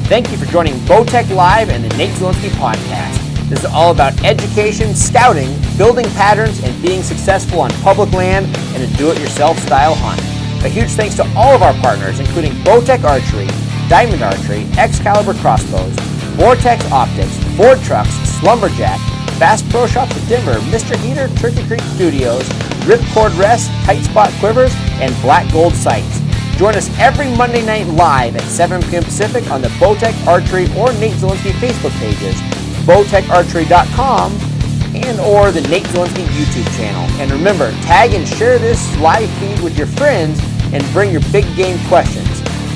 Thank you for joining Bowtech Live and the Nate Zielinski Podcast. This is all about education, scouting, building patterns, and being successful on public land in a do-it-yourself style hunt. A huge thanks to all of our partners, including Bowtech Archery, Diamond Archery, Excalibur Crossbows, Vortex Optics, Ford Trucks, Slumberjack, Bass Pro Shops of Denver, Mr. Heater, Turkey Creek Studios, Ripcord Rest, Tight Spot Quivers, and Black Gold Sights. Join us every Monday night live at 7 p.m. Pacific on the Bowtech Archery or Nate Zielinski Facebook pages, bowtecharchery.com, and or the Nate Zielinski YouTube channel. And remember, tag and share this live feed with your friends and bring your big game questions.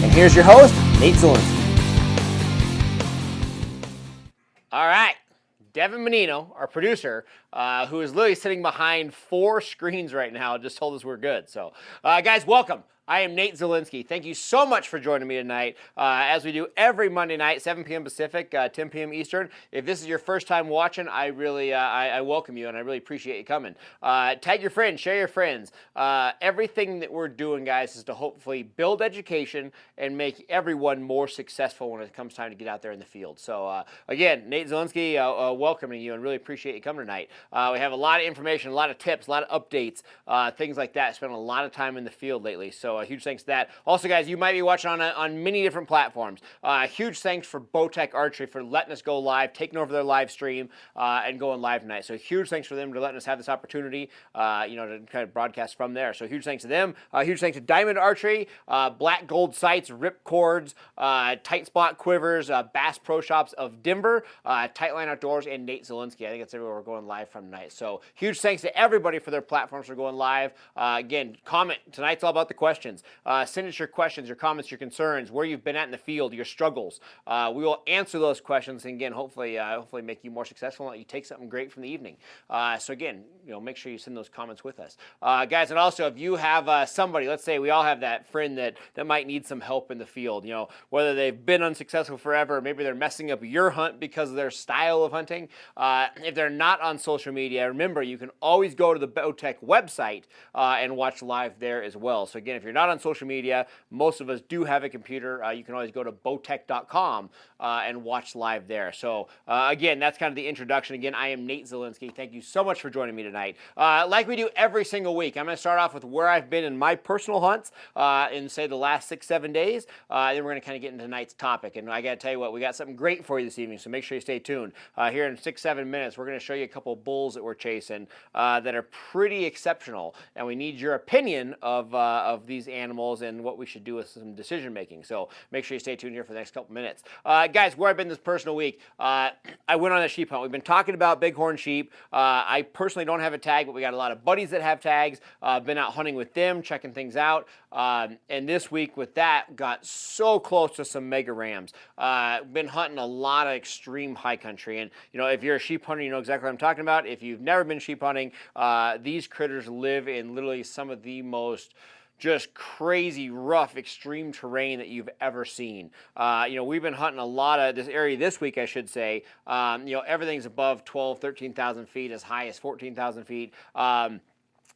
And here's your host, Nate Zielinski. All right. Devin Menino, our producer, who is literally sitting behind 4 screens right now, just told us we're good. So, guys, welcome. I am Nate Zielinski. Thank you so much for joining me tonight, as we do every Monday night, 7 p.m. Pacific, 10 p.m. Eastern. If this is your first time watching, I really I welcome you, and I really appreciate you coming. Tag your friends, share your friends. Everything that we're doing, guys, is to hopefully build education and make everyone more successful when it comes time to get out there in the field. So, again, Nate Zielinski, welcoming you, and really appreciate you coming tonight. We have a lot of information, a lot of tips, a lot of updates, things like that. Spent a lot of time in the field lately, so a huge thanks to that. Also, guys, you might be watching on many different platforms. Huge thanks for Bowtech Archery for letting us go live, taking over their live stream, and going live tonight. So huge thanks for them to letting us have this opportunity, to kind of broadcast from there. So huge thanks to them. Huge thanks to Diamond Archery, Black Gold Sights, Ripcords, Tight Spot Quivers, Bass Pro Shops of Denver, Tightline Outdoors, and Nate Zielinski. I think that's everywhere we're going live from tonight. So huge thanks to everybody for their platforms for going live. Again, comment. Tonight's all about the questions. Send us your questions, your comments, your concerns, where you've been at in the field, your struggles. We will answer those questions, and again, hopefully make you more successful and let you take something great from the evening. So again, make sure you send those comments with us, guys. And also, if you have somebody, let's say we all have that friend that might need some help in the field. Whether they've been unsuccessful forever, or maybe they're messing up your hunt because of their style of hunting. If they're not on social media, remember you can always go to the Bowtech website and watch live there as well. So again, if you're not on social media, most of us do have a computer. You can always go to bowtech.com and watch live there. So again, that's kind of the introduction. Again, I am Nate Zielinski. Thank you so much for joining me tonight. Like we do every single week, I'm going to start off with where I've been in my personal hunts in, say, the last 6-7 days. Then we're going to kind of get into tonight's topic. And I got to tell you what, we got something great for you this evening, so make sure you stay tuned. Here in 6-7 minutes, we're going to show you a couple of bulls that we're chasing that are pretty exceptional, and we need your opinion of these animals and what we should do with some decision making. So make sure you stay tuned here for the next couple minutes. Guys, where I've been this personal week, I went on a sheep hunt. We've been talking about bighorn sheep. I personally don't have a tag, but we got a lot of buddies that have tags. Been out hunting with them, checking things out. And this week with that, got so close to some mega rams. Been hunting a lot of extreme high country. And, if you're a sheep hunter, you know exactly what I'm talking about. If you've never been sheep hunting, these critters live in literally some of the most just crazy, rough, extreme terrain that you've ever seen. We've been hunting a lot of this area this week, I should say. Everything's above 12, 13,000 feet, as high as 14,000 feet.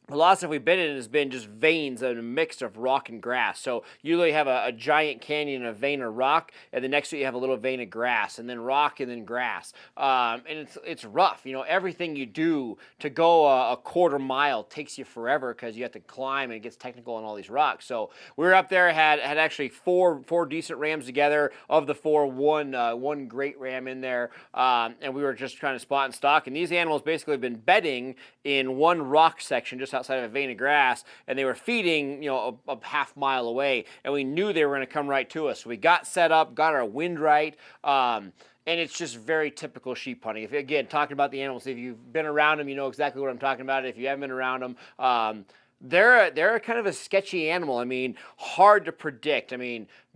The lot of stuff we've been in has been just veins and a mix of rock and grass. So you usually have a giant canyon and a vein of rock, and the next to it you have a little vein of grass, and then rock, and then grass. And it's rough. Everything you do to go a quarter mile takes you forever because you have to climb, and it gets technical on all these rocks. So we were up there, had actually four decent rams together. Of the 4, one great ram in there, and we were just trying to spot and stock. And these animals basically have been bedding in one rock section just outside of a vein of grass, and they were feeding, a half mile away, and we knew they were going to come right to us. So we got set up, got our wind right, and it's just very typical sheep hunting. If again, talking about the animals, if you've been around them, you know exactly what I'm talking about. If you haven't been around them, they're kind of a sketchy animal. Hard to predict.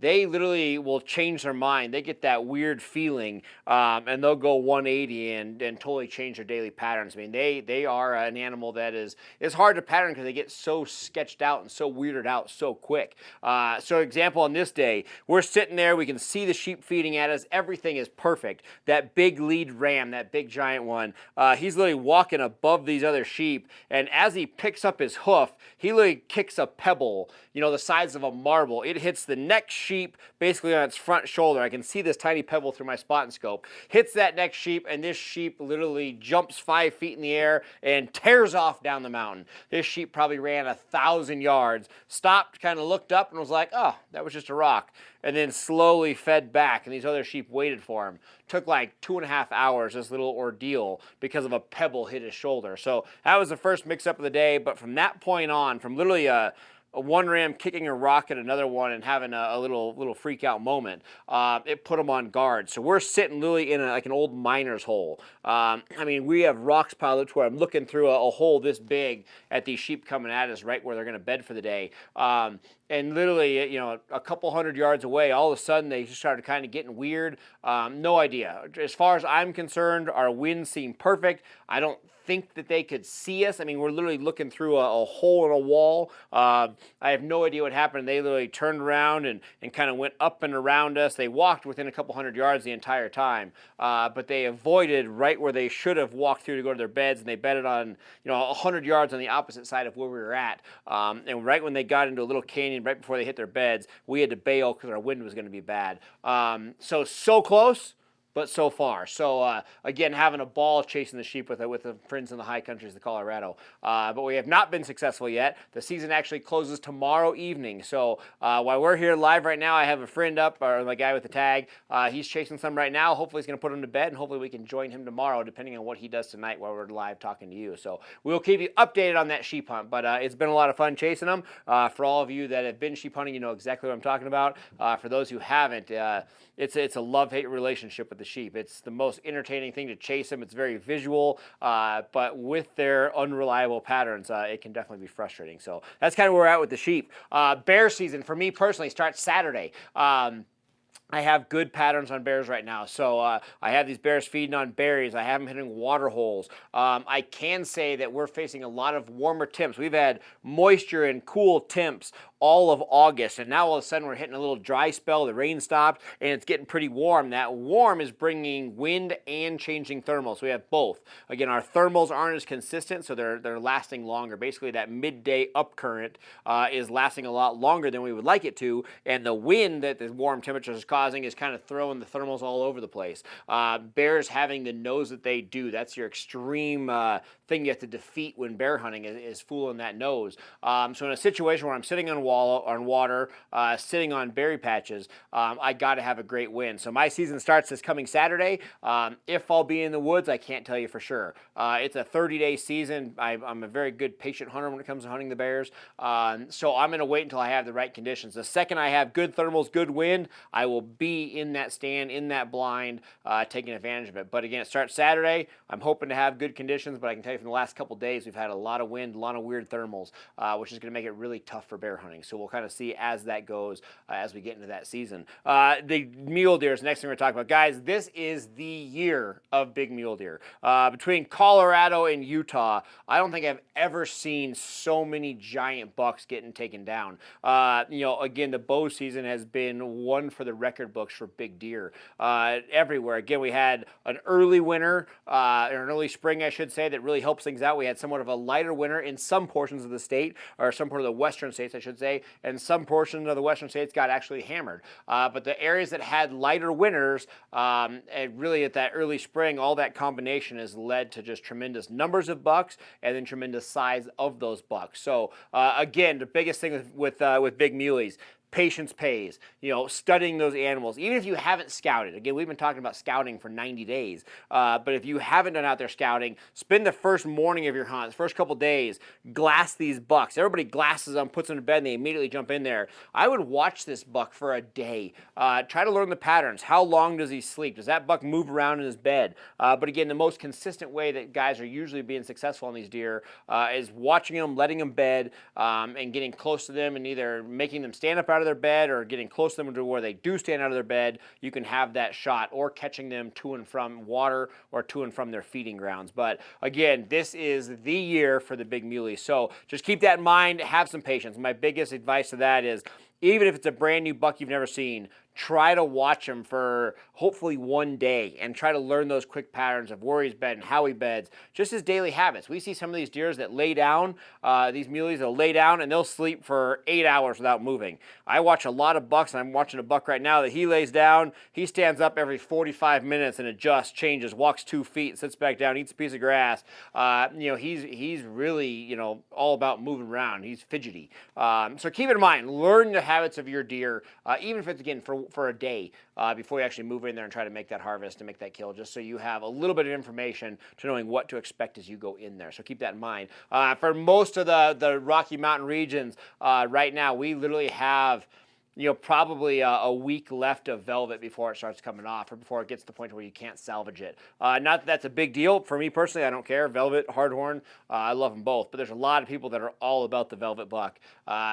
They literally will change their mind. They get that weird feeling, and they'll go 180 and totally change their daily patterns. They are an animal that is hard to pattern because they get so sketched out and so weirded out so quick. So example, on this day, we're sitting there. We can see the sheep feeding at us. Everything is perfect. That big lead ram, that big giant one, he's literally walking above these other sheep, and as he picks up his hoof, enough, he literally kicks a pebble, the size of a marble. It hits the next sheep basically on its front shoulder. I can see this tiny pebble through my spotting scope. Hits that next sheep, and this sheep literally jumps 5 feet in the air and tears off down the mountain. This sheep probably ran 1,000 yards, stopped, kind of looked up, and was like, oh, that was just a rock, and then slowly fed back, and these other sheep waited for him. Took like 2.5 hours, this little ordeal, because of a pebble hit his shoulder. So that was the first mix-up of the day, but from that point on, from literally a one ram kicking a rock at another one and having a little freak out moment, it put them on guard. So we're sitting literally in like an old miner's hole. We have rocks piled up to where I'm looking through a hole this big at these sheep coming at us right where they're going to bed for the day. And literally, a couple 100 yards away, all of a sudden they just started kind of getting weird. No idea. As far as I'm concerned, our winds seem perfect. I don't think that they could see us. We're literally looking through a hole in a wall. I have no idea what happened. They literally turned around and kind of went up and around us. They walked within a couple 100 yards the entire time, but they avoided right where they should have walked through to go to their beds, and they bedded on 100 yards on the opposite side of where we were at. And right when they got into a little canyon, right before they hit their beds, we had to bail because our wind was going to be bad. So close, but so far. So again, having a ball chasing the sheep with the friends in the high countries of Colorado. But we have not been successful yet. The season actually closes tomorrow evening. So while we're here live right now, I have a friend up, or the guy with the tag. He's chasing some right now. Hopefully he's going to put him to bed, and hopefully we can join him tomorrow, depending on what he does tonight while we're live talking to you. So we'll keep you updated on that sheep hunt. But it's been a lot of fun chasing them. For all of you that have been sheep hunting, you know exactly what I'm talking about. For those who haven't, it's a love-hate relationship with the sheep. It's the most entertaining thing to chase them. It's very visual, but with their unreliable patterns, it can definitely be frustrating. So that's kind of where we're at with the sheep. Bear season, for me personally, starts Saturday. I have good patterns on bears right now. So I have these bears feeding on berries. I have them hitting water holes. I can say that we're facing a lot of warmer temps. We've had moisture and cool temps all of August, and now all of a sudden we're hitting a little dry spell. The rain stopped, and it's getting pretty warm. That warm is bringing wind and changing thermals. So we have both. Again, our thermals aren't as consistent, so they're lasting longer. Basically, that midday up current is lasting a lot longer than we would like it to, and the wind that the warm temperatures is causing is kind of throwing the thermals all over the place. Bears having the nose that they do, that's your extreme thing you have to defeat when bear hunting is fooling that nose. So in a situation where I'm sitting on water, sitting on berry patches, I got to have a great wind. So my season starts this coming Saturday. If I'll be in the woods, I can't tell you for sure. It's a 30-day season. I'm a very good patient hunter when it comes to hunting the bears. So I'm going to wait until I have the right conditions. The second I have good thermals, good wind, I will be in that stand, in that blind, taking advantage of it. But again, it starts Saturday. I'm hoping to have good conditions, but I can tell you from the last couple days, we've had a lot of wind, a lot of weird thermals, which is going to make it really tough for bear hunting. So we'll kind of see as that goes as we get into that season. The mule deer is the next thing we're going to talk about. Guys, this is the year of big mule deer. Between Colorado and Utah, I don't think I've ever seen so many giant bucks getting taken down. Again, the bow season has been one for the record books for big deer everywhere. Again, we had an early winter, or an early spring, I should say, that really helps things out. We had somewhat of a lighter winter in some portions of the state, or some part of the western states, I should say, and some portions of the western states got actually hammered. But the areas that had lighter winters, and really at that early spring, all that combination has led to just tremendous numbers of bucks and then tremendous size of those bucks. So again, the biggest thing with big muleys, patience pays, studying those animals. Even if you haven't scouted, again, we've been talking about scouting for 90 days, but if you haven't done out there scouting, spend the first morning of your hunt, the first couple days, glass these bucks. Everybody glasses them, puts them to bed, and they immediately jump in there. I would watch this buck for a day. Try to learn the patterns. How long does he sleep? Does that buck move around in his bed? But again, the most consistent way that guys are usually being successful on these deer is watching them, letting them bed, and getting close to them and either making them stand up out of their bed or getting close to them to where they do stand out of their bed. You can have that shot, or catching them to and from water or to and from their feeding grounds. But again, this is the year for the big muley. So just keep that in mind. Have some patience. My biggest advice to that is, even if it's a brand new buck you've never seen, try to watch him for hopefully one day and try to learn those quick patterns of where he's bed and how he beds, just his daily habits. We see some of these deers that lay down, these muleys will lay down and they'll sleep for 8 hours without moving. I watch a lot of bucks, and I'm watching a buck right now that he lays down, he stands up every 45 minutes and adjusts, changes, walks 2 feet, sits back down, eats a piece of grass. He's really, all about moving around. He's fidgety. So keep in mind, learn the habits of your deer, even if it's, again, for a day before you actually move in there and try to make that harvest and make that kill, just so you have a little bit of information to knowing what to expect as you go in there. So keep that in mind. For most of the Rocky Mountain regions right now, we literally have probably a week left of velvet before it starts coming off, or before it gets to the point where you can't salvage it. Not that that's a big deal. For me personally, I don't care. Velvet, hardhorn, I love them both. But there's a lot of people that are all about the velvet buck.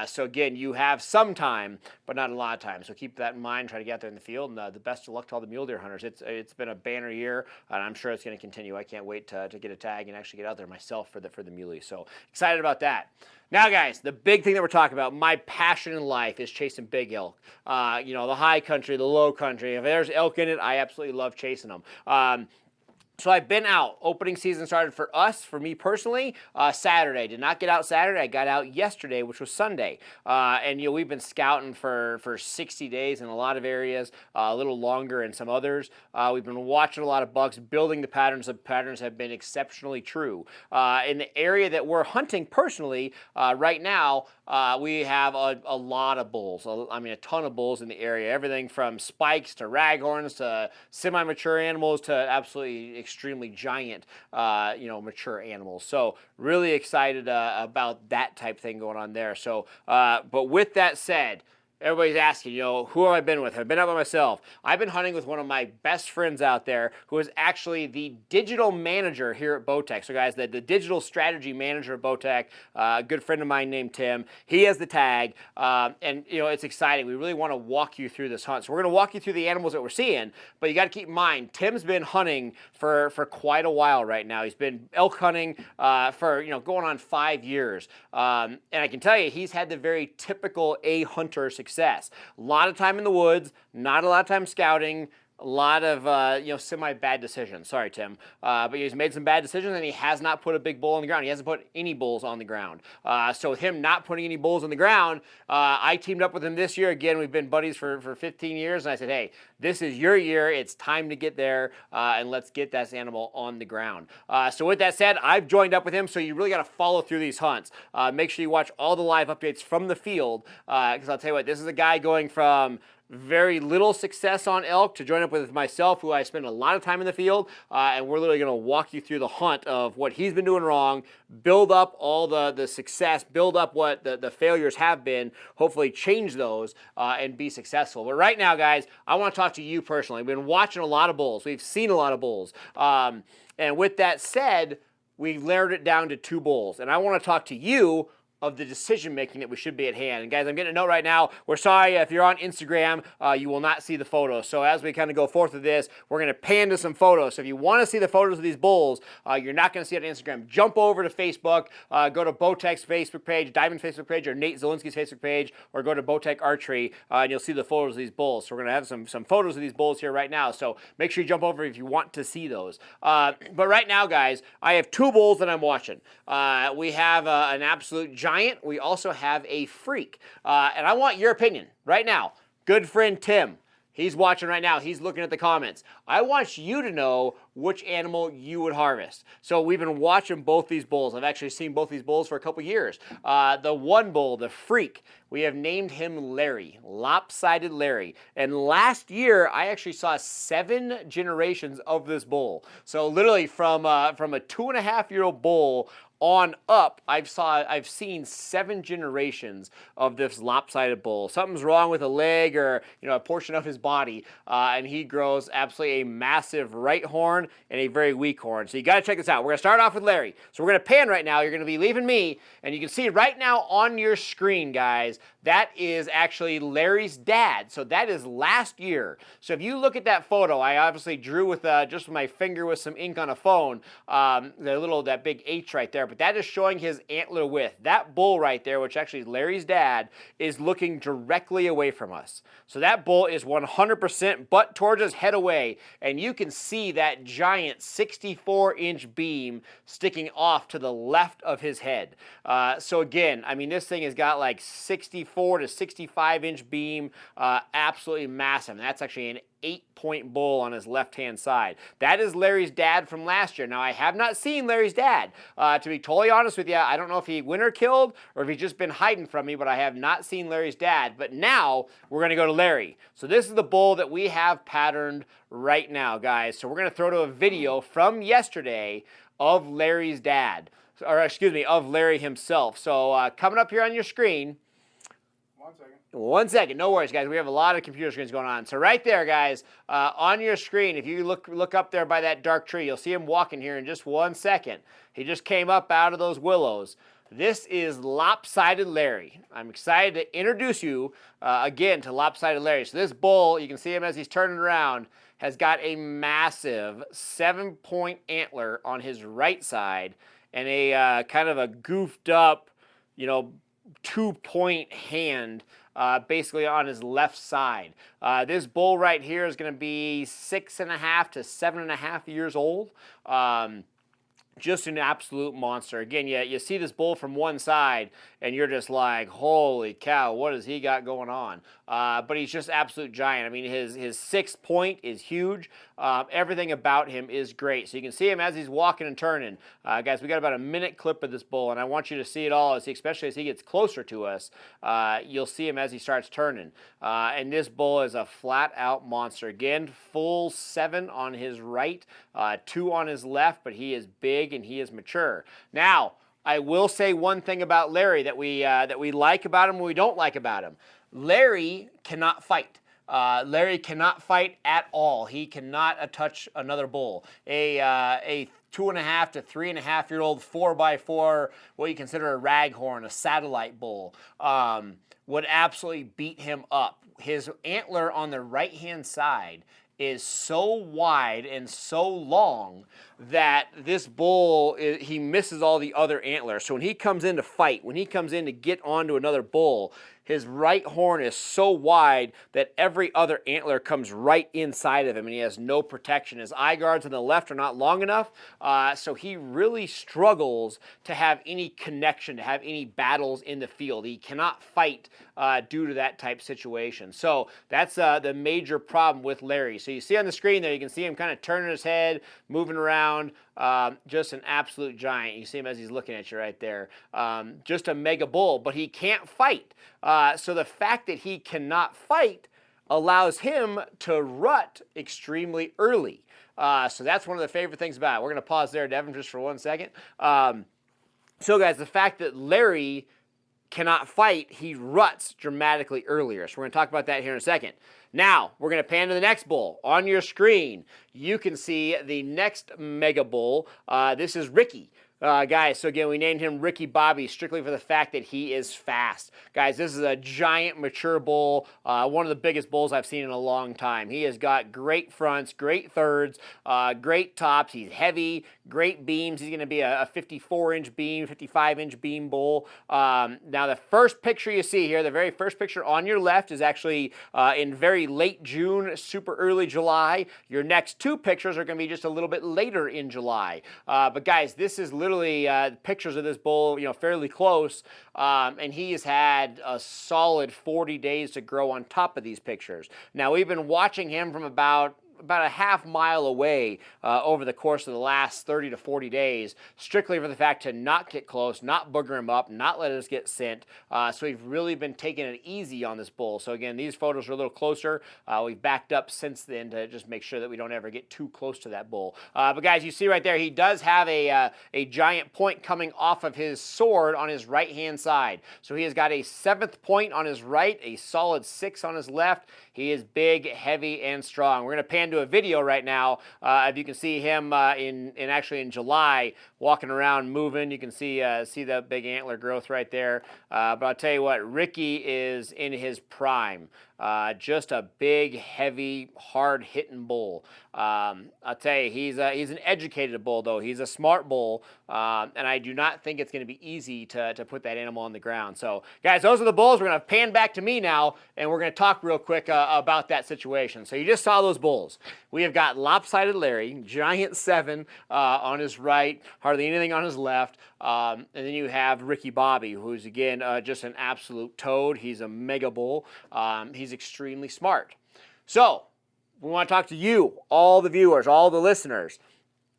So again, you have some time, but not a lot of time. So keep that in mind. Try to get out there in the field. And the best of luck to all the mule deer hunters. It's been a banner year, and I'm sure it's going to continue. I can't wait to get a tag and actually get out there myself for the muley. So excited about that. Now, guys, the big thing that we're talking about, my passion in life is chasing big elk. The high country, the low country. If there's elk in it, I absolutely love chasing them. So I've been out. Opening season started for me personally, Saturday. Did not get out Saturday. I got out yesterday, which was Sunday. And we've been scouting for 60 days in a lot of areas, a little longer in some others. We've been watching a lot of bucks, building the patterns. The patterns have been exceptionally true. In the area that we're hunting personally, right now, we have a lot of bulls. A ton of bulls in the area. Everything from spikes to raghorns to semi-mature animals to absolutely extremely giant, mature animals. So really excited about that type thing going on there. So, but with that said, everybody's asking, who have I been with? I've been out by myself. I've been hunting with one of my best friends out there, who is actually the digital manager here at Bowtech. So guys, the digital strategy manager at Bowtech, a good friend of mine named Tim. He has the tag, and it's exciting. We really want to walk you through this hunt. So we're going to walk you through the animals that we're seeing, but you got to keep in mind, Tim's been hunting for quite a while right now. He's been elk hunting for going on 5 years, and I can tell you, he's had the very typical hunter success. A lot of time in the woods, not a lot of time scouting, a lot of semi-bad decisions. Sorry, Tim. But he's made some bad decisions, and he has not put a big bull on the ground. He hasn't put any bulls on the ground. So with him not putting any bulls on the ground, I teamed up with him this year. Again, we've been buddies for 15 years, and I said, hey, this is your year. It's time to get there, and let's get that animal on the ground. So with that said, I've joined up with him, so you really got to follow through these hunts. Make sure you watch all the live updates from the field, because I'll tell you what, this is a guy going from very little success on elk to join up with myself, who I spend a lot of time in the field, and we're literally going to walk you through the hunt of what he's been doing wrong, build up all the success, build up what the failures have been, hopefully change those, and be successful. But right now, guys, I want to talk to you personally. We've been watching a lot of bulls. We've seen a lot of bulls. And with that said, we narrowed it down to 2 bulls. And I want to talk to you of the decision making that we should be at hand. And guys, I'm getting a note right now. We're sorry if you're on Instagram, you will not see the photos. So as we kind of go forth with this, we're going to pan to some photos. So if you want to see the photos of these bulls, you're not going to see it on Instagram. Jump over to Facebook, go to Bowtech's Facebook page, Diamond Facebook page, or Nate Zielinski's Facebook page, or go to Bowtech Archery, and you'll see the photos of these bulls. So we're going to have some photos of these bulls here right now. So make sure you jump over if you want to see those. But right now, guys, I have 2 bulls that I'm watching. We have an absolute giant. We also have a freak. And I want your opinion right now. Good friend Tim, he's watching right now. He's looking at the comments. I want you to know which animal you would harvest. So we've been watching both these bulls. I've actually seen both these bulls for a couple years. The one bull, the freak, we have named him Larry, Lopsided Larry. And last year, I actually saw 7 generations of this bull. So literally from a 2.5-year-old bull on up, I've seen 7 generations of this lopsided bull. Something's wrong with a leg or a portion of his body, and he grows absolutely a massive right horn and a very weak horn. So you got to check this out. We're gonna start off with Larry. So we're gonna pan right now. You're gonna be leaving me, and you can see right now on your screen, guys, that is actually Larry's dad. So that is last year. So if you look at that photo, I obviously drew with just my finger with some ink on a phone, that big H right there. but that is showing his antler width. That bull right there, which actually is Larry's dad, is looking directly away from us. So that bull is 100% butt towards us, head away, and you can see that giant 64-inch beam sticking off to the left of his head. So again, I mean, this thing has got like 64 to 65-inch beam, absolutely massive. And that's actually an 8-point bull on his left-hand side. That is Larry's dad from last year. Now, I have not seen Larry's dad. To be totally honest with you, I don't know if he winter killed or if he's just been hiding from me, but I have not seen Larry's dad. But now we're going to go to Larry. So this is the bull that we have patterned right now, guys. So we're going to throw to a video from yesterday of Larry's dad, or excuse me, of Larry himself. So coming up here on your screen. 1 second. 1 second, no worries, guys. We have a lot of computer screens going on. So right there, guys, on your screen, if you look up there by that dark tree, you'll see him walking here in just 1 second. He just came up out of those willows. This is Lopsided Larry. I'm excited to introduce you again to Lopsided Larry. So this bull, you can see him as he's turning around, has got a massive 7-point antler on his right side and a kind of a goofed up, 2-point hand basically on his left side. This bull right here is going to be 6.5 to 7.5 years old. Just an absolute monster. Again, you see this bull from one side, and you're just like, holy cow, what has he got going on? But he's just absolute giant. I mean, his 6th point is huge. Everything about him is great. So you can see him as he's walking and turning. Guys, we got about a minute clip of this bull, and I want you to see it all, especially as he gets closer to us. You'll see him as he starts turning. And this bull is a flat-out monster. Again, full 7 on his right, 2 on his left, but he is big and he is mature. Now, I will say one thing about Larry that we like about him and we don't like about him. Larry cannot fight. Larry cannot fight at all. He cannot touch another bull. A 2.5 to 3.5-year-old 4x4, what you consider a raghorn, a satellite bull, would absolutely beat him up. His antler on the right-hand side is so wide and so long that this bull, he misses all the other antlers. So when he comes in to fight, when he comes in to get onto another bull, his right horn is so wide that every other antler comes right inside of him, and he has no protection. His eye guards on the left are not long enough, so he really struggles to have any connection, to have any battles in the field. He cannot fight due to that type situation. So that's the major problem with Larry. So you see on the screen there, you can see him kind of turning his head, moving around. Just an absolute giant. You see him as he's looking at you right there. Just a mega bull, but he can't fight. So the fact that he cannot fight allows him to rut extremely early. So that's one of the favorite things about it. We're going to pause there, Devin, just for 1 second. So guys, the fact that Larry cannot fight, he ruts dramatically earlier. So we're going to talk about that here in a second. Now, we're going to pan to the next bull. On your screen, you can see the next mega bull. This is Ricky. Guys, so again, we named him Ricky Bobby strictly for the fact that he is fast. Guys, this is a giant mature bull, one of the biggest bulls I've seen in a long time. He has got great fronts, great thirds, great tops. He's heavy, great beams. He's going to be a 54-inch beam, 55-inch beam bull. Now, the first picture you see here, the very first picture on your left is actually in very late June, super early July. Your next 2 pictures are going to be just a little bit later in July. But guys, this is literally pictures of this bull, fairly close, and he has had a solid 40 days to grow on top of these pictures. Now, we've been watching him from about a half mile away over the course of the last 30 to 40 days, strictly for the fact to not get close, not booger him up, not let us get sent. So we've really been taking it easy on this bull. So again, these photos are a little closer. We've backed up since then to just make sure that we don't ever get too close to that bull. But guys, you see right there, he does have a giant point coming off of his sword on his right-hand side. So he has got a 7th point on his right, a solid 6 on his left. He is big, heavy, and strong. We're going to pan to a video right now. If you can see him actually in July walking around, moving, you can see the big antler growth right there. But I'll tell you what, Ricky is in his prime. Just a big, heavy, hard-hitting bull. I'll tell you, he's an educated bull, though. He's a smart bull, and I do not think it's going to be easy to put that animal on the ground. So, guys, those are the bulls. We're going to pan back to me now, and we're going to talk real quick about that situation. So you just saw those bulls. We have got Lopsided Larry, giant 7 on his right, hardly anything on his left. And then you have Ricky Bobby, who's, again, just an absolute toad. He's a mega bull. He's extremely smart. So we want to talk to you, all the viewers, all the listeners.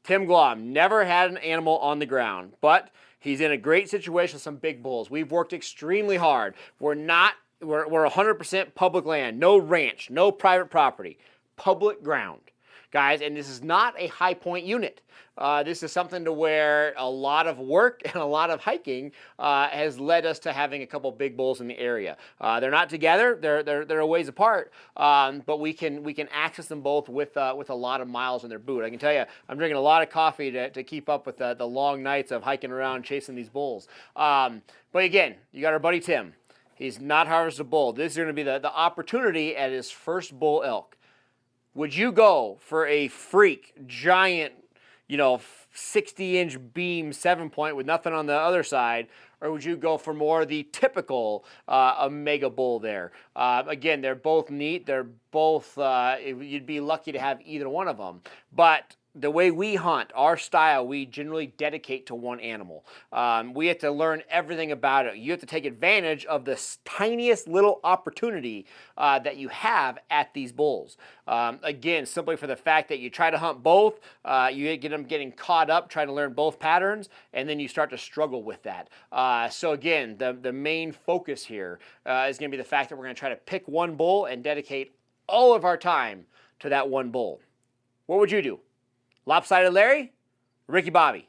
Tim Glom never had an animal on the ground, but he's in a great situation with some big bulls. We've worked extremely hard. We're 100% public land, no ranch, no private property, public ground, guys. And this is not a high point unit. This is something to where a lot of work and a lot of hiking has led us to having a couple big bulls in the area. They're not together; they're a ways apart, but we can access them both with a lot of miles in their boot. I can tell you, I'm drinking a lot of coffee to keep up with the long nights of hiking around chasing these bulls. But again, you got our buddy Tim. He's not harvested a bull. This is going to be the opportunity at his first bull elk. Would you go for a freak giant, 60-inch beam 7-point with nothing on the other side, or would you go for more the typical mega bull there? Again, they're both neat. They're both, you'd be lucky to have either one of them. But the way we hunt, our style, we generally dedicate to one animal. We have to learn everything about it. You have to take advantage of the tiniest little opportunity that you have at these bulls. Again, simply for the fact that you try to hunt both, you get them getting caught up trying to learn both patterns, and then you start to struggle with that. So again, the main focus here is going to be the fact that we're going to try to pick one bull and dedicate all of our time to that one bull. What would you do? Lopsided Larry, Ricky Bobby.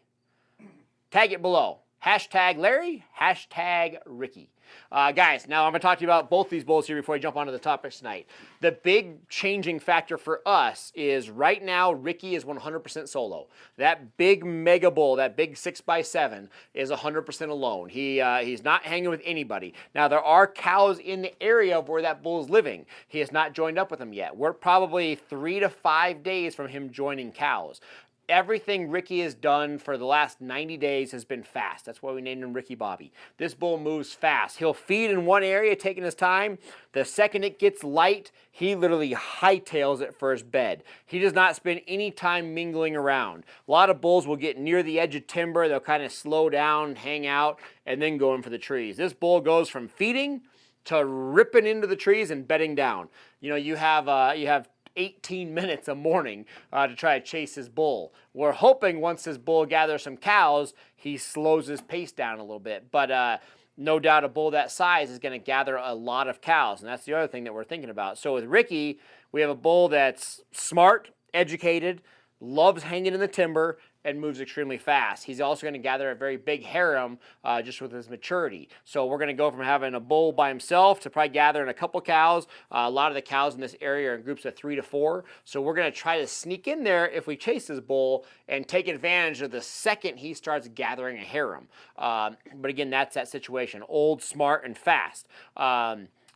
Tag it below. Hashtag Larry, hashtag Ricky. Guys, now I'm going to talk to you about both these bulls here before I jump onto the topics tonight. The big changing factor for us is right now Ricky is 100% solo. That big mega bull, that big 6x7 is 100% alone. He's not hanging with anybody. Now there are cows in the area of where that bull is living. He has not joined up with them yet. We're probably 3 to 5 days from him joining cows. Everything Ricky has done for the last 90 days has been fast. That's why we named him Ricky Bobby. This bull moves fast. He'll feed in one area, taking his time. The second it gets light, he literally hightails it for his bed. He does not spend any time mingling around. A lot of bulls will get near the edge of timber. They'll kind of slow down, hang out, and then go in for the trees. This bull goes from feeding to ripping into the trees and bedding down. You have 18 minutes a morning to try to chase his bull. We're hoping once this bull gathers some cows, he slows his pace down a little bit. But no doubt a bull that size is going to gather a lot of cows, and that's the other thing that we're thinking about. So with Ricky, we have a bull that's smart, educated, loves hanging in the timber, and moves extremely fast. He's also going to gather a very big harem just with his maturity. So we're going to go from having a bull by himself to probably gathering a couple cows. A lot of the cows in this area are in groups of 3 to 4. So we're going to try to sneak in there if we chase this bull and take advantage of the second he starts gathering a harem. But again, that's that situation. Old, smart, and fast.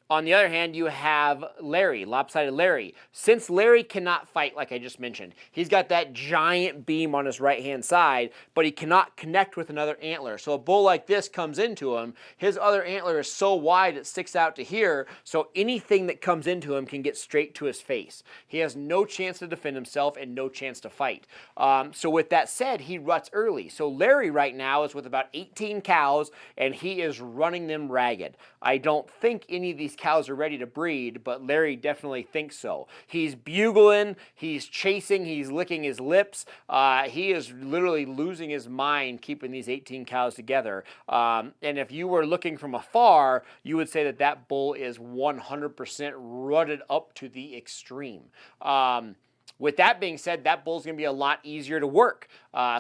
On the other hand, you have Larry, Lopsided Larry. Since Larry cannot fight, like I just mentioned, he's got that giant beam on his right-hand side, but he cannot connect with another antler. So a bull like this comes into him. His other antler is so wide it sticks out to here, so anything that comes into him can get straight to his face. He has no chance to defend himself and no chance to fight. So with that said, he ruts early. So Larry right now is with about 18 cows, and he is running them ragged. I don't think any of these cows are ready to breed, but Larry definitely thinks so. He's bugling, he's chasing, he's licking his lips. He is literally losing his mind keeping these 18 cows together. And if you were looking from afar, you would say that that bull is 100% rutted up to the extreme. With that being said, that bull's going to be a lot easier to work.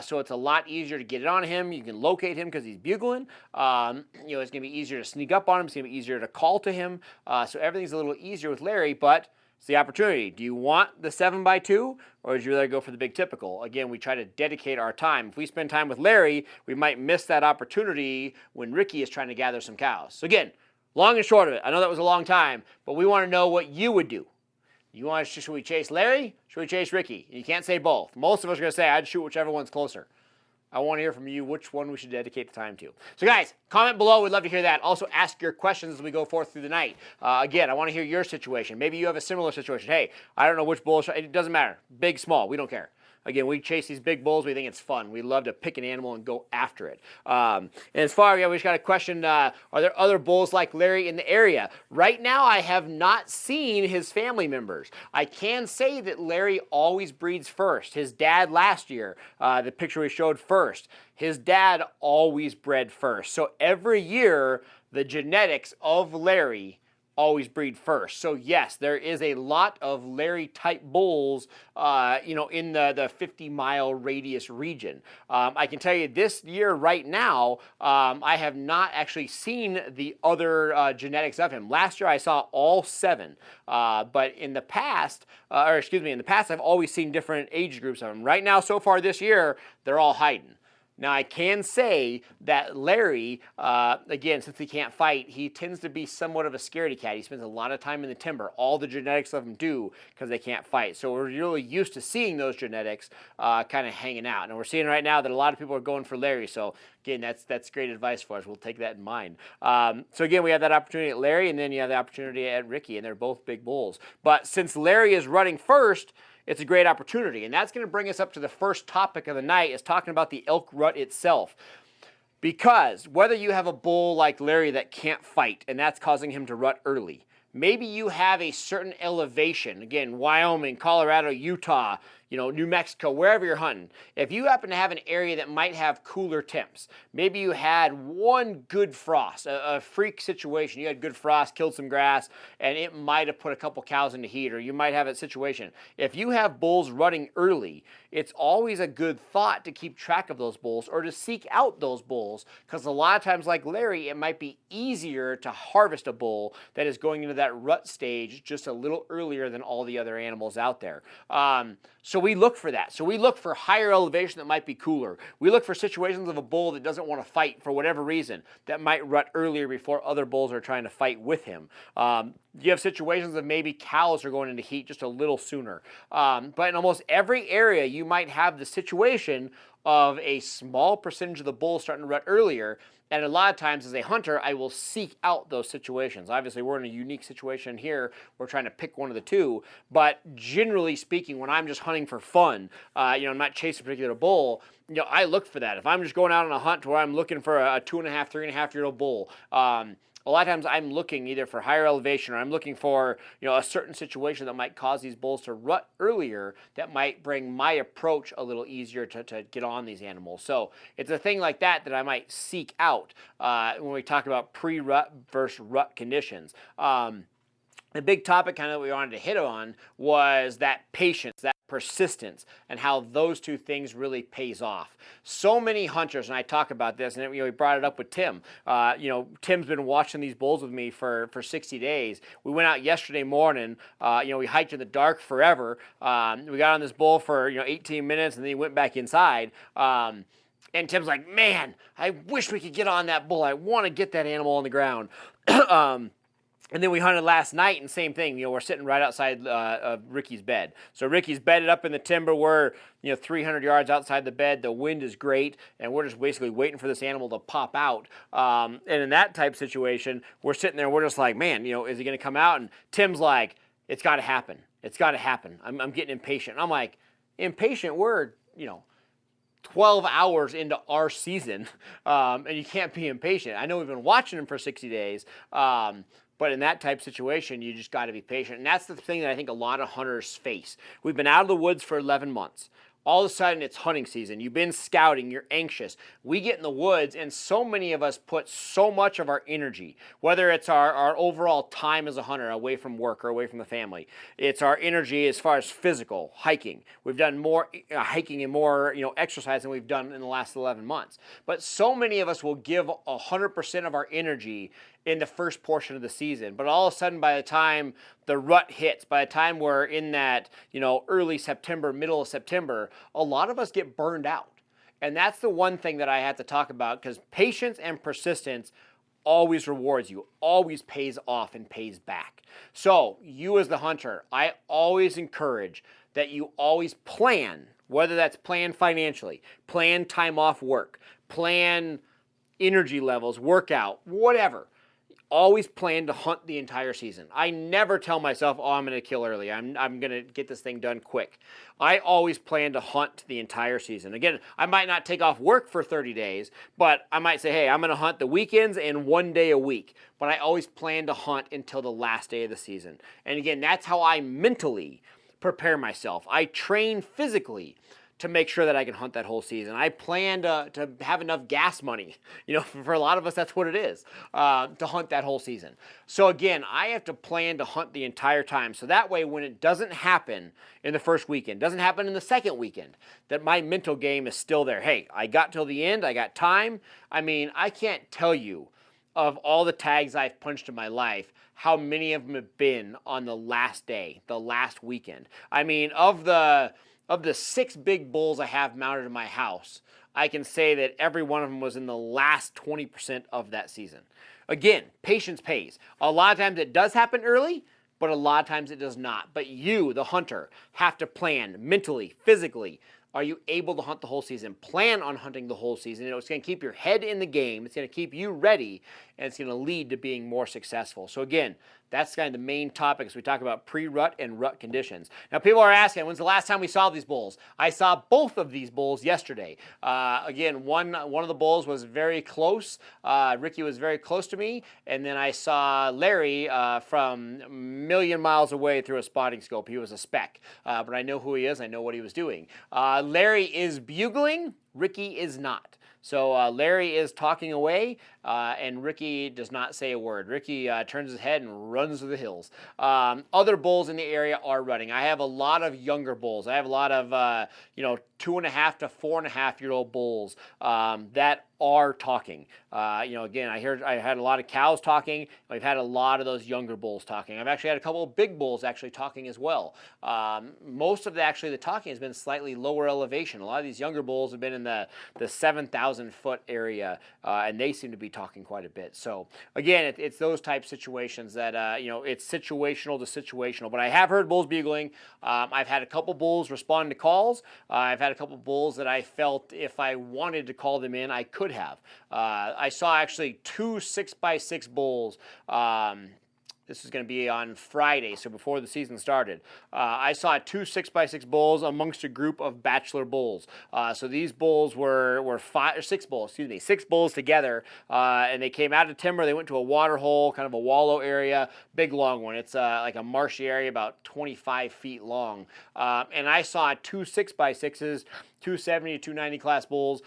So it's a lot easier to get it on him. You can locate him because he's bugling. It's going to be easier to sneak up on him. It's going to be easier to call to him. So everything's a little easier with Larry, but It's the opportunity. Do you want the 7x2 or would you rather go for the big typical? Again, we try to dedicate our time. If we spend time with Larry, we might miss that opportunity when Ricky is trying to gather some cows. So again, long and short of it, I know that was a long time, but we want to know what you would do. You want to, should we chase Larry? Should we chase Ricky? You can't say both. Most of us are going to say I'd shoot whichever one's closer. I want to hear from you which one we should dedicate the time to. So guys, comment below. We'd love to hear that. Also ask your questions as we go forth through the night. Again, I want to hear your situation. Maybe you have a similar situation. Hey, I don't know which bull. It doesn't matter. Big, small. We don't care. Again, we chase these big bulls. We think it's fun. We love to pick an animal and go after it. And as far as we just got a question, are there other bulls like Larry in the area? Right now, I have not seen his family members. I can say that Larry always breeds first. His dad last year, the picture we showed first, his dad always bred first. So every year, the genetics of Larry always breed first. So yes, there is a lot of Larry type bulls, in the 50-mile radius region. I can tell you this year right now, I have not actually seen the other genetics of him. Last year I saw all 7, but in the past, I've always seen different age groups of them. Right now, so far this year, they're all hiding. Now, I can say that Larry, again, since he can't fight, he tends to be somewhat of a scaredy cat. He spends a lot of time in the timber. All the genetics of them do because they can't fight. So we're really used to seeing those genetics kind of hanging out. And we're seeing right now that a lot of people are going for Larry. So, again, that's great advice for us. We'll take that in mind. So, again, we have that opportunity at Larry, and then you have the opportunity at Ricky, and they're both big bulls. But since Larry is running first, it's a great opportunity. And that's going to bring us up to the first topic of the night, is talking about the elk rut itself. Because whether you have a bull like Larry that can't fight, and that's causing him to rut early, maybe you have a certain elevation, again, Wyoming, Colorado, Utah, New Mexico, wherever you're hunting. If you happen to have an area that might have cooler temps, maybe you had one good frost, a freak situation. You had good frost, killed some grass, and it might have put a couple cows into heat, or you might have a situation. If you have bulls rutting early, it's always a good thought to keep track of those bulls or to seek out those bulls, because a lot of times, like Larry, it might be easier to harvest a bull that is going into that rut stage just a little earlier than all the other animals out there. So we look for that. So we look for higher elevation that might be cooler. We look for situations of a bull that doesn't want to fight for whatever reason, that might rut earlier before other bulls are trying to fight with him. You have situations of maybe cows are going into heat just a little sooner. But in almost every area, you might have the situation of a small percentage of the bulls starting to rut earlier. And a lot of times as a hunter, I will seek out those situations. Obviously, we're in a unique situation here. We're trying to pick one of the two. But generally speaking, when I'm just hunting for fun, I'm not chasing a particular bull, I look for that. If I'm just going out on a hunt where I'm looking for a 2.5, 3.5-year-old bull, a lot of times I'm looking either for higher elevation, or I'm looking for a certain situation that might cause these bulls to rut earlier, that might bring my approach a little easier to get on these animals. So it's a thing like that I might seek out when we talk about pre-rut versus rut conditions. The big topic kind of we wanted to hit on was that patience, that persistence, and how those two things really pays off. So many hunters, and I talk about this, and we brought it up with Tim. Tim's been watching these bulls with me for 60 days. We went out yesterday morning. We hiked in the dark forever. We got on this bull for 18 minutes, and then he went back inside. And Tim's like, man, I wish we could get on that bull. I want to get that animal on the ground. And then we hunted last night, and same thing. We're sitting right outside of Ricky's bed. So Ricky's bedded up in the timber. We're 300 yards outside the bed. The wind is great, and we're just basically waiting for this animal to pop out. And in that type situation, we're sitting there. We're just like, man, is he going to come out? And Tim's like, it's got to happen. It's got to happen. I'm getting impatient. I'm like, impatient? We're 12 hours into our season, and you can't be impatient. I know we've been watching him for 60 days. But in that type of situation, you just got to be patient. And that's the thing that I think a lot of hunters face. We've been out of the woods for 11 months. All of a sudden, it's hunting season. You've been scouting. You're anxious. We get in the woods, and so many of us put so much of our energy, whether it's our overall time as a hunter away from work or away from the family. It's our energy as far as physical, hiking. We've done more hiking and more exercise than we've done in the last 11 months. But so many of us will give 100% of our energy in the first portion of the season. But all of a sudden, by the time the rut hits, by the time we're in that, early September, middle of September, a lot of us get burned out. And that's the one thing that I have to talk about, because patience and persistence always rewards you, always pays off and pays back. So you as the hunter, I always encourage that you always plan, whether that's plan financially, plan time off work, plan energy levels, workout, whatever. Always plan to hunt the entire season. I never tell myself, oh, I'm going to kill early. I'm going to get this thing done quick. I always plan to hunt the entire season. Again, I might not take off work for 30 days, but I might say, hey, I'm going to hunt the weekends and 1 day a week. But I always plan to hunt until the last day of the season. And again, that's how I mentally prepare myself. I train physically to make sure that I can hunt that whole season. I plan to have enough gas money. For a lot of us, that's what it is, to hunt that whole season. So again, I have to plan to hunt the entire time. So that way, when it doesn't happen in the first weekend, doesn't happen in the second weekend, that my mental game is still there. Hey, I got till the end. I got time. I mean, I can't tell you of all the tags I've punched in my life, how many of them have been on the last day, the last weekend. I mean, of the 6 big bulls I have mounted in my house, I can say that every one of them was in the last 20% of that season. Again, patience pays. A lot of times it does happen early, but a lot of times it does not. But you, the hunter, have to plan mentally, physically. Are you able to hunt the whole season? Plan on hunting the whole season. It's going to keep your head in the game. It's going to keep you ready, and it's going to lead to being more successful. So again, that's kind of the main topic as we talk about pre-rut and rut conditions. Now, people are asking, when's the last time we saw these bulls? I saw both of these bulls yesterday. Again, one of the bulls was very close. Ricky was very close to me. And then I saw Larry from a million miles away through a spotting scope. He was a speck. But I know who he is. I know what he was doing. Larry is bugling. Ricky is not. So Larry is talking away, and Ricky does not say a word. Ricky turns his head and runs to the hills. Other bulls in the area are running. I have a lot of younger bulls. I have a lot of 2.5 to 4.5 year old bulls that are talking. Again, I had a lot of cows talking. We've had a lot of those younger bulls talking. I've actually had a couple of big bulls actually talking as well. Most of the talking has been slightly lower elevation. A lot of these younger bulls have been in the 7,000 foot area, and they seem to be talking quite a bit. So again, it's those type situations that it's situational to situational. But I have heard bulls bugling. I've had a couple bulls respond to calls. I've had a couple bulls that I felt if I wanted to call them in, I could have. I saw actually 2 6x6 bulls. This is going to be on Friday, so before the season started. I saw 2 6x6 bulls amongst a group of bachelor bulls. So these bulls were 6 bulls together, and they came out of timber. They went to a water hole, kind of a wallow area, big long one. It's like a marshy area about 25 feet long. And I saw 2 6x6s, 270 to 290 class bulls,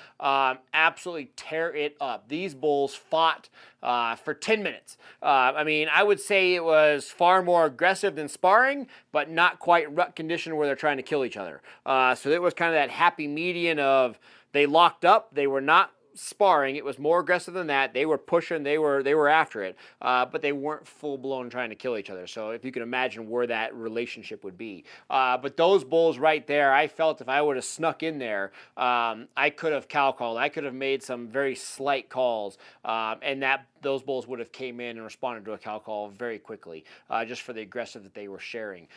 absolutely tear it up. These bulls fought for 10 minutes. I would say it was far more aggressive than sparring, but not quite rut condition where they're trying to kill each other. So it was kind of that happy median of they locked up, they were not sparring. It was more aggressive than that. They were pushing, they were after it, but they weren't full-blown trying to kill each other. So if you can imagine where that relationship would be. But those bulls right there, I felt if I would have snuck in there, I could have cow called. I could have made some very slight calls, and those bulls would have came in and responded to a cow call very quickly, just for the aggressive that they were sharing.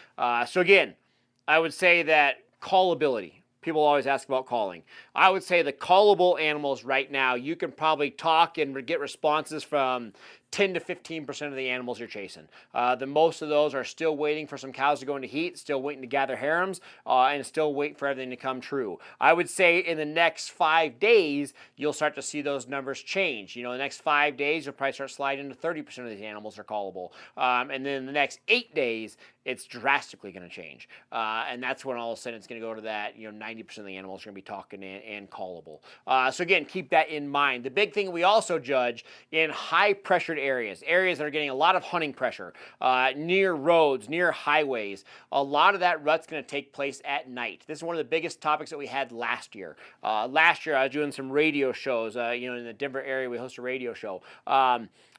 So again, I would say that callability. People always ask about calling. I would say the callable animals right now, you can probably talk and get responses from 10 to 15% of the animals you're chasing. The most of those are still waiting for some cows to go into heat, still waiting to gather harems, and still waiting for everything to come true. I would say in the next 5 days, you'll start to see those numbers change. The next 5 days, you'll probably start sliding to 30% of these animals are callable. And then in the next 8 days, it's drastically going to change. And that's when all of a sudden it's going to go to that, 90% of the animals are going to be talking and callable. So again, keep that in mind. The big thing we also judge in high pressured areas, areas that are getting a lot of hunting pressure, near roads, near highways. A lot of that rut's going to take place at night. This is one of the biggest topics that we had last year. Last year, I was doing some radio shows. In the Denver area, we host a radio show.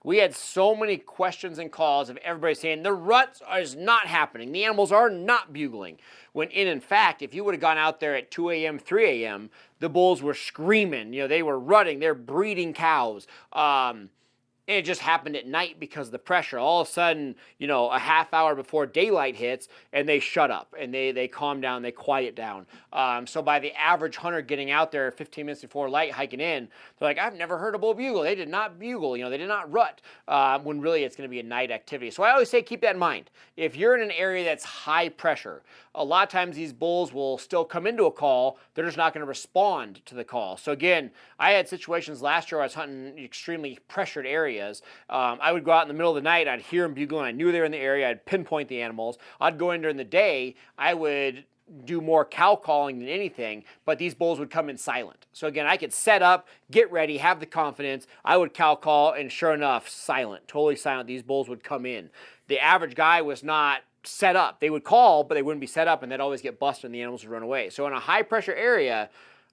We had so many questions and calls of everybody saying the rut is not happening. The animals are not bugling. When in fact, if you would have gone out there at 2 a.m., 3 a.m., the bulls were screaming. They were rutting. They're breeding cows. And it just happened at night because of the pressure. All of a sudden, a half hour before daylight hits, and they shut up, and they calm down, they quiet down. So by the average hunter getting out there 15 minutes before light, hiking in, they're like, I've never heard a bull bugle. They did not bugle. They did not rut, when really it's going to be a night activity. So I always say keep that in mind. If you're in an area that's high pressure, a lot of times these bulls will still come into a call. They're just not going to respond to the call. So again, I had situations last year where I was hunting extremely pressured areas. I would go out in the middle of the night. I'd hear them bugling. I knew they were in the area. I'd pinpoint the animals. I'd go in during the day. I would do more cow calling than anything, but these bulls would come in silent. So again, I could set up, get ready, have the confidence. I would cow call, and sure enough, silent, totally silent. These bulls would come in. The average guy was not set up. They would call, but they wouldn't be set up, and they'd always get busted and the animals would run away. So in a high pressure area,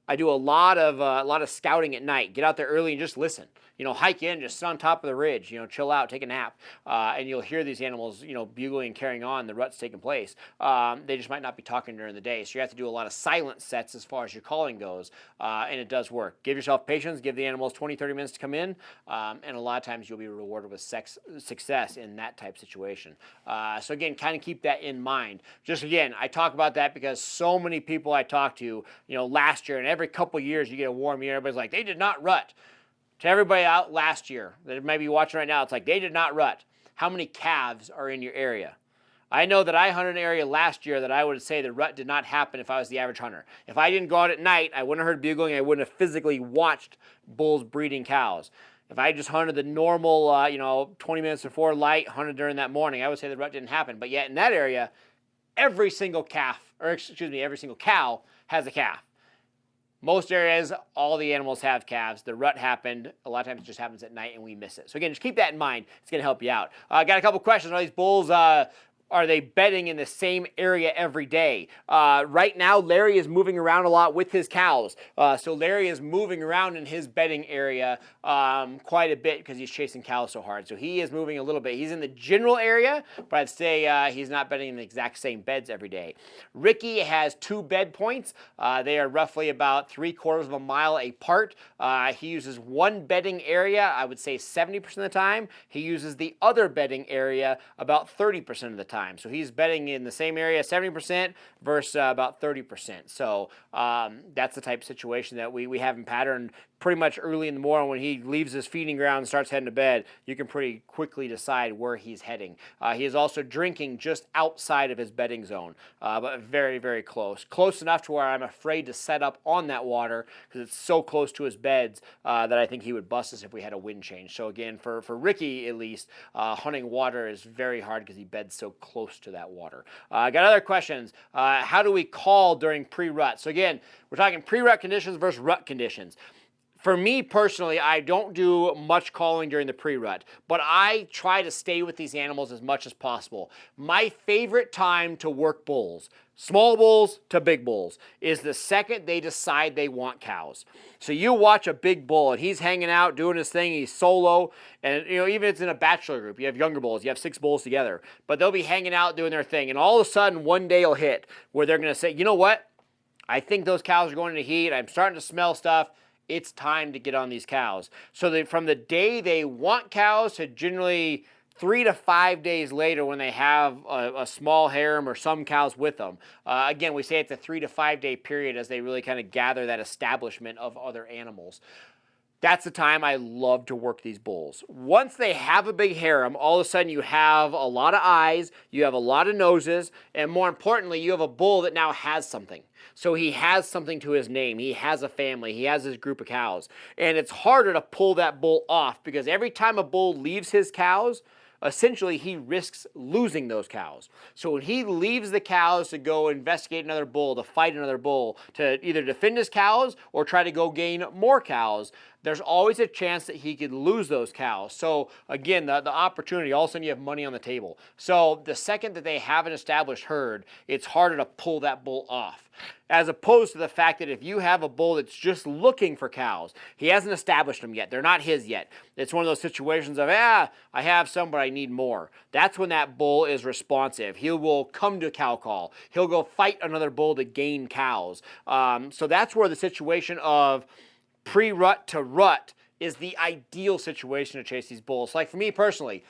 I do a lot of scouting at night. Get out there early and just listen. Hike in, just sit on top of the ridge. Chill out, take a nap, and you'll hear these animals, bugling and carrying on. The rut's taking place. They just might not be talking during the day, so you have to do a lot of silent sets as far as your calling goes, and it does work. Give yourself patience. Give the animals 20, 30 minutes to come in, and a lot of times you'll be rewarded with success in that type situation. So again, kind of keep that in mind. Just again, I talk about that because so many people I talk to, last year and every couple years you get a warm year, everybody's like, they did not rut. To everybody out last year that may be watching right now, it's like they did not rut. How many calves are in your area? I know that I hunted an area last year that I would say the rut did not happen if I was the average hunter. If I didn't go out at night, I wouldn't have heard bugling. I wouldn't have physically watched bulls breeding cows. If I just hunted the normal, 20 minutes before light, hunted during that morning, I would say the rut didn't happen. But yet in that area, every single cow has a calf. Most areas, all the animals have calves. The rut happened. A lot of times it just happens at night and we miss it. So again, just keep that in mind. It's going to help you out. I got a couple questions. Are these bulls are they bedding in the same area every day? Right now, Larry is moving around a lot with his cows. So Larry is moving around in his bedding area quite a bit because he's chasing cows so hard. So he is moving a little bit. He's in the general area, but I'd say he's not bedding in the exact same beds every day. Ricky has 2 bed points. They are roughly about 3/4 of a mile apart. He uses one bedding area, I would say 70% of the time. He uses the other bedding area about 30% of the time. So he's bedding in the same area 70% versus about 30%. So that's the type of situation that we have in pattern pretty much early in the morning when he leaves his feeding ground and starts heading to bed. You can pretty quickly decide where he's heading. He is also drinking just outside of his bedding zone, but very, very close. Close enough to where I'm afraid to set up on that water because it's so close to his beds that I think he would bust us if we had a wind change. So again, for Ricky at least, hunting water is very hard because he beds so close to that water. I got other questions. How do we call during pre-rut? So again, we're talking pre-rut conditions versus rut conditions. For me personally, I don't do much calling during the pre-rut, but I try to stay with these animals as much as possible. My favorite time to work bulls, small bulls to big bulls, is the second they decide they want cows. So you watch a big bull and he's hanging out doing his thing, he's solo, and even if it's in a bachelor group, you have younger bulls, you have 6 bulls together, but they'll be hanging out doing their thing, and all of a sudden one day will hit where they're going to say, you know what, I think those cows are going to heat, I'm starting to smell stuff, it's time to get on these cows. So from the day they want cows to generally 3 to 5 days later when they have a small harem or some cows with them. Again, we say it's a 3 to 5 day period as they really kind of gather that establishment of other animals. That's the time I love to work these bulls. Once they have a big harem, all of a sudden you have a lot of eyes, you have a lot of noses, and more importantly, you have a bull that now has something. So he has something to his name. He has a family. He has his group of cows. And it's harder to pull that bull off because every time a bull leaves his cows, essentially he risks losing those cows. So when he leaves the cows to go investigate another bull, to fight another bull, to either defend his cows or try to go gain more cows, there's always a chance that he could lose those cows. So again, the opportunity, all of a sudden you have money on the table. So the second that they have an established herd, it's harder to pull that bull off. As opposed to the fact that if you have a bull that's just looking for cows, he hasn't established them yet. They're not his yet. It's one of those situations of, I have some, but I need more. That's when that bull is responsive. He will come to cow call. He'll go fight another bull to gain cows. So that's where the situation of pre-rut to rut is the ideal situation to chase these bulls. Like for me personally,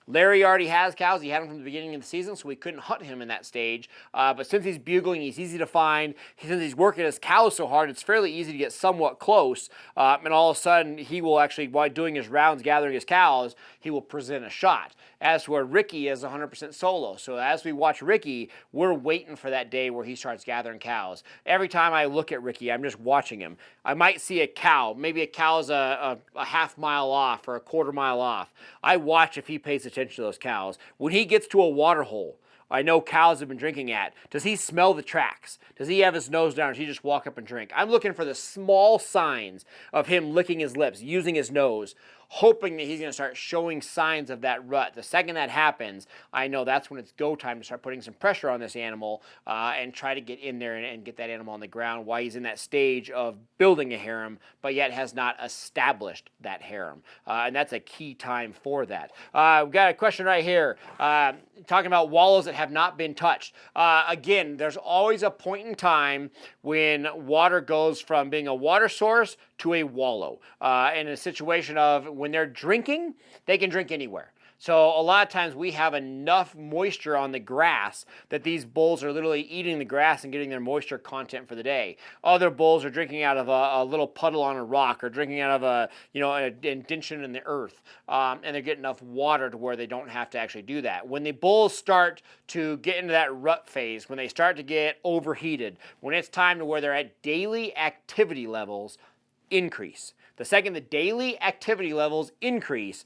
Larry already has cows. He had them from the beginning of the season, so we couldn't hunt him in that stage. But since he's bugling, he's easy to find. Since he's working his cows so hard, it's fairly easy to get somewhat close. And all of a sudden, he will actually, while doing his rounds, gathering his cows, he will present a shot. As to where Ricky is 100% solo. So as we watch Ricky, we're waiting for that day where he starts gathering cows. Every time I look at Ricky, I'm just watching him. I might see a cow. Maybe a cow's a half mile off or a quarter mile off. I watch if he pays attention to those cows. When he gets to a water hole, I know cows have been drinking at. Does he smell the tracks? Does he have his nose down? Or does he just walk up and drink? I'm looking for the small signs of him licking his lips, using his nose, hoping that he's going to start showing signs of that rut. The second that happens, I know that's when it's go time to start putting some pressure on this animal and try to get in there and get that animal on the ground while he's in that stage of building a harem, but yet has not established that harem. And that's a key time for that. We've got a question right here talking about wallows that have not been touched. Again, there's always a point in time when water goes from being a water source to a wallow. In a situation of when they're drinking, they can drink anywhere. So a lot of times we have enough moisture on the grass that these bulls are literally eating the grass and getting their moisture content for the day. Other bulls are drinking out of a little puddle on a rock or drinking out of an indention in the earth, and they're getting enough water to where they don't have to actually do that. When the bulls start to get into that rut phase, when they start to get overheated, when it's time to where they're at daily activity levels increase. The second the daily activity levels increase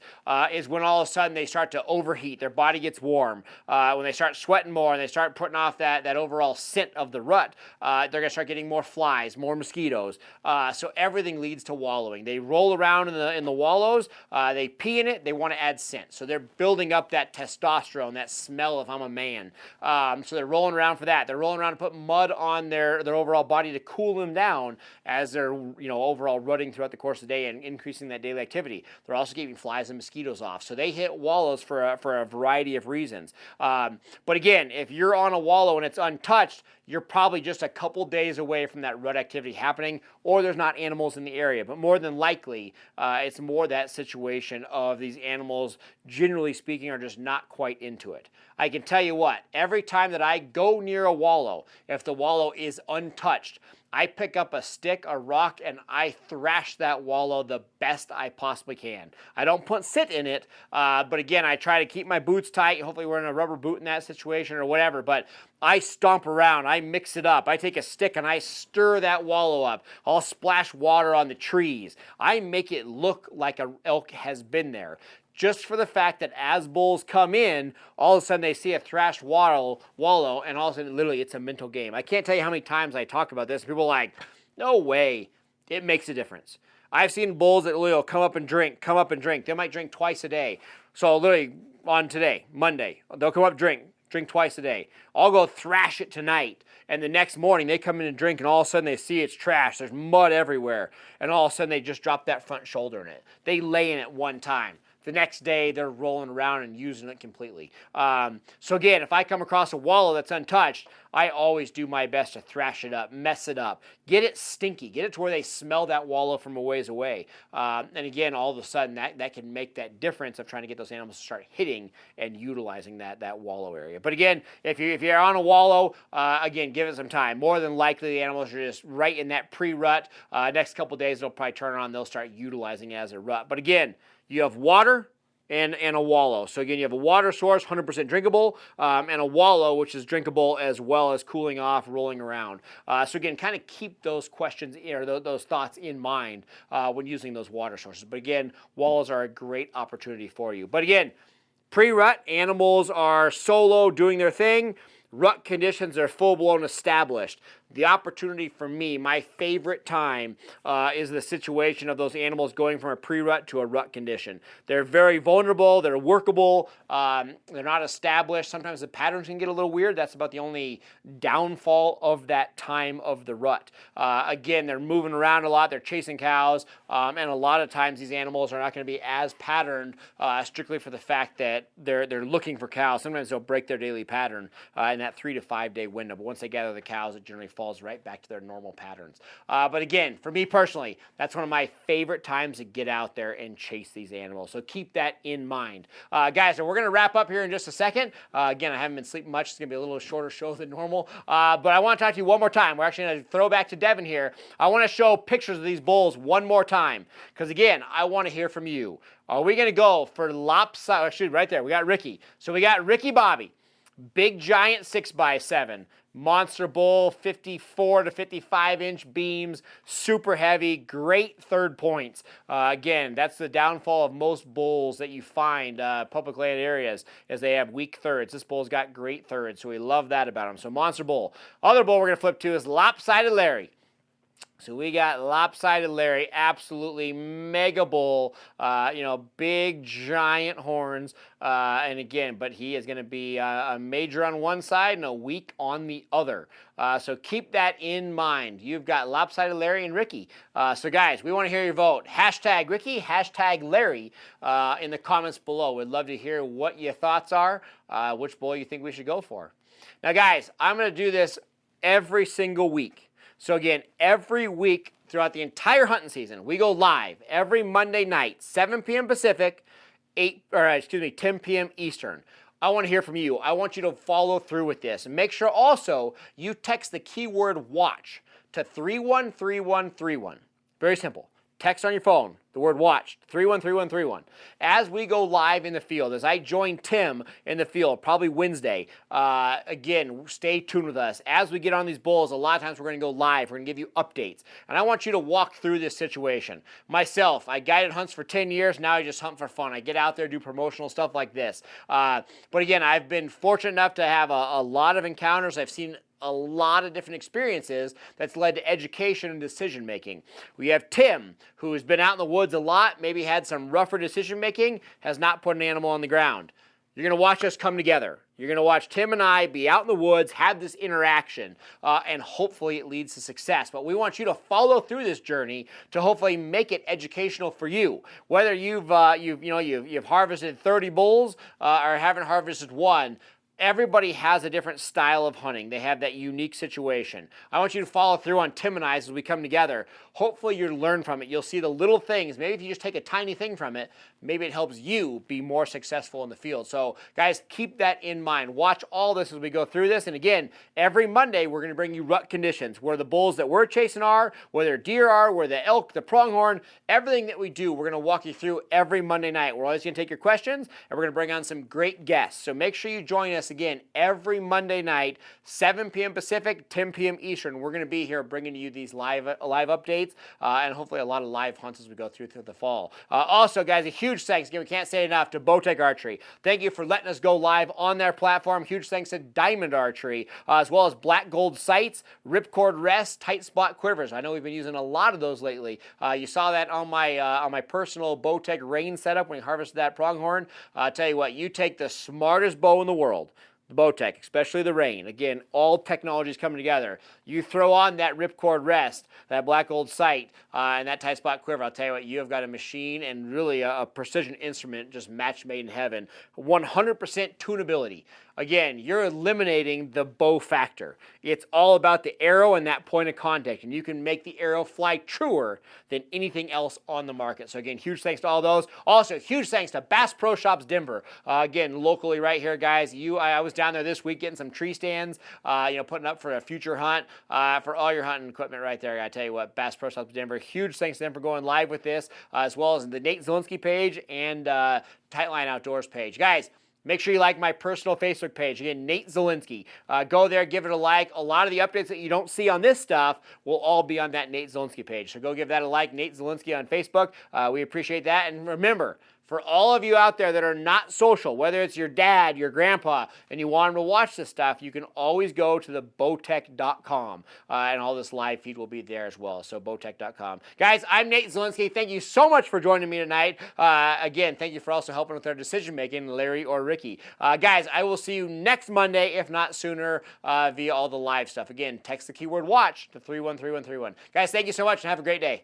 is when all of a sudden they start to overheat. Their body gets warm. When they start sweating more and they start putting off that overall scent of the rut, they're going to start getting more flies, more mosquitoes. So everything leads to wallowing. They roll around in the wallows. They pee in it. They want to add scent. So they're building up that testosterone, that smell of I'm a man. So they're rolling around for that. They're rolling around to put mud on their overall body to cool them down as they're overall rutting throughout the course of the day and increasing that daily activity. They're also keeping flies and mosquitoes off. So they hit wallows for a variety of reasons. But again, if you're on a wallow and it's untouched, you're probably just a couple days away from that rut activity happening, or there's not animals in the area. But more than likely, it's more that situation of these animals, generally speaking, are just not quite into it. I can tell you what, every time that I go near a wallow, if the wallow is untouched, I pick up a stick, a rock, and I thrash that wallow the best I possibly can. I don't put sit in it, but again, I try to keep my boots tight. Hopefully we're in a rubber boot in that situation or whatever, but I stomp around, I mix it up. I take a stick and I stir that wallow up. I'll splash water on the trees. I make it look like an elk has been there. Just for the fact that as bulls come in, all of a sudden they see a thrashed wallow, and all of a sudden, literally, it's a mental game. I can't tell you how many times I talk about this. People are like, no way. It makes a difference. I've seen bulls that will come up and drink. They might drink twice a day. So literally on today, Monday, they'll come up, drink twice a day. I'll go thrash it tonight, and the next morning they come in and drink, and all of a sudden they see it's trash. There's mud everywhere, and all of a sudden they just drop that front shoulder in it. They lay in it one time. The next day, they're rolling around and using it completely. So again, if I come across a wallow that's untouched, I always do my best to thrash it up, mess it up, get it stinky, get it to where they smell that wallow from a ways away. And again, all of a sudden, that can make that difference of trying to get those animals to start hitting and utilizing that wallow area. But again, if you're on a wallow, again, give it some time. More than likely, the animals are just right in that pre-rut. Next couple days, they'll probably turn on, they'll start utilizing it as a rut. But again, you have water and a wallow. So again, you have a water source, 100% drinkable, and a wallow, which is drinkable as well as cooling off, rolling around. So again, kind of keep those questions or those thoughts in mind when using those water sources. But again, wallows are a great opportunity for you. But again, pre-rut, animals are solo doing their thing. rut conditions are full-blown established. The opportunity for me, my favorite time, is the situation of those animals going from a pre-rut to a rut condition. They're very vulnerable. They're workable. They're not established. Sometimes the patterns can get a little weird. That's about the only downfall of that time of the rut. Again, they're moving around a lot. They're chasing cows, and a lot of times these animals are not going to be as patterned strictly for the fact that they're looking for cows. Sometimes they'll break their daily pattern in that 3 to 5 day window. But once they gather the cows, it generally falls right back to their normal patterns. But again, for me personally, that's one of my favorite times to get out there and chase these animals. So keep that in mind. Guys, so we're going to wrap up here in just a second. Again, I haven't been sleeping much. It's going to be a little shorter show than normal. But I want to talk to you one more time. We're actually going to throw back to Devin here. I want to show pictures of these bulls one more time. Because again, I want to hear from you. Are we going to go for lopsided? Shoot, right there. We got Ricky. So we got Ricky Bobby. Big giant 6x7. Monster bull, 54 to 55 inch beams, super heavy, great third points. Again, that's the downfall of most bulls that you find public land areas, is they have weak thirds. This bull's got great thirds, so we love that about him. So monster bull. Other bull we're going to flip to is lopsided Larry. So we got lopsided Larry, absolutely mega bull, big giant horns, and again, but he is going to be a major on one side and a weak on the other. So keep that in mind. You've got lopsided Larry and Ricky. So guys, we want to hear your vote. Hashtag Ricky, hashtag Larry in the comments below. We'd love to hear what your thoughts are, which bull you think we should go for. Now guys, I'm going to do this every single week. So again, every week throughout the entire hunting season, we go live every Monday night, 7 p.m. Pacific, 10 p.m. Eastern. I want to hear from you. I want you to follow through with this. And make sure also you text the keyword WATCH to 313131. Very simple. Text on your phone, the word WATCH, 313131. As we go live in the field, as I join Tim in the field, probably Wednesday, again, stay tuned with us. As we get on these bulls, a lot of times we're going to go live. We're going to give you updates. And I want you to walk through this situation. Myself, I guided hunts for 10 years. Now I just hunt for fun. I get out there, do promotional stuff like this. But again, I've been fortunate enough to have a lot of encounters. I've seen a lot of different experiences that's led to education and decision making. We have Tim, who has been out in the woods a lot, maybe had some rougher decision making, has not put an animal on the ground. You're going to watch us come together. You're going to watch Tim and I be out in the woods, have this interaction, and hopefully it leads to success. But we want you to follow through this journey to hopefully make it educational for you. Whether you've harvested 30 bulls or haven't harvested one, everybody has a different style of hunting. They have that unique situation. I want you to follow through on Tim and I as we come together. Hopefully you'll learn from it. You'll see the little things. Maybe if you just take a tiny thing from it, maybe it helps you be more successful in the field. So guys, keep that in mind. Watch all this as we go through this. And again, every Monday we're going to bring you rut conditions, where the bulls that we're chasing are, where their deer are, where the elk, the pronghorn, everything that we do, we're going to walk you through every Monday night. We're always going to take your questions, and we're going to bring on some great guests. So make sure you join us again every Monday night, 7 p.m. Pacific, 10 p.m. Eastern. We're going to be here bringing you these live updates and hopefully a lot of live hunts as we go through the fall. Also, guys, a huge thanks, again, we can't say it enough, to Bowtech Archery. Thank you for letting us go live on their platform. Huge thanks to Diamond Archery, as well as Black Gold Sights, Ripcord Rest, Tight Spot Quivers. I know we've been using a lot of those lately. You saw that on my personal Bowtech Rain setup when we harvested that pronghorn. I tell you what, you take the smartest bow in the world, the Bowtech, especially the Rain. Again, all technologies coming together. You throw on that Ripcord Rest, that Black Gold Sight, and that Tight Spot Quiver. I'll tell you what, you have got a machine and really a precision instrument, just match made in heaven. 100% tunability. Again, you're eliminating the bow factor. It's all about the arrow and that point of contact, and you can make the arrow fly truer than anything else on the market. So again, huge thanks to all those. Also, huge thanks to Bass Pro Shops Denver. Again, locally right here, guys. I was down there this week getting some tree stands, putting up for a future hunt, for all your hunting equipment right there. I tell you what, Bass Pro Shops Denver, huge thanks to them for going live with this, as well as the Nate Zielinski page and Tightline Outdoors page. Guys, make sure you like my personal Facebook page. Again, Nate Zielinski. Go there, give it a like. A lot of the updates that you don't see on this stuff will all be on that Nate Zielinski page. So go give that a like, Nate Zielinski on Facebook. We appreciate that. And remember, For all of you out there that are not social, whether it's your dad, your grandpa, and you want them to watch this stuff, you can always go to the Bowtech.com, and all this live feed will be there as well. So Bowtech.com. Guys, I'm Nate Zielinski. Thank you so much for joining me tonight. Again, thank you for also helping with our decision making, Larry or Ricky. Guys, I will see you next Monday, if not sooner, via all the live stuff. Again, text the keyword WATCH to 313131. Guys, thank you so much and have a great day.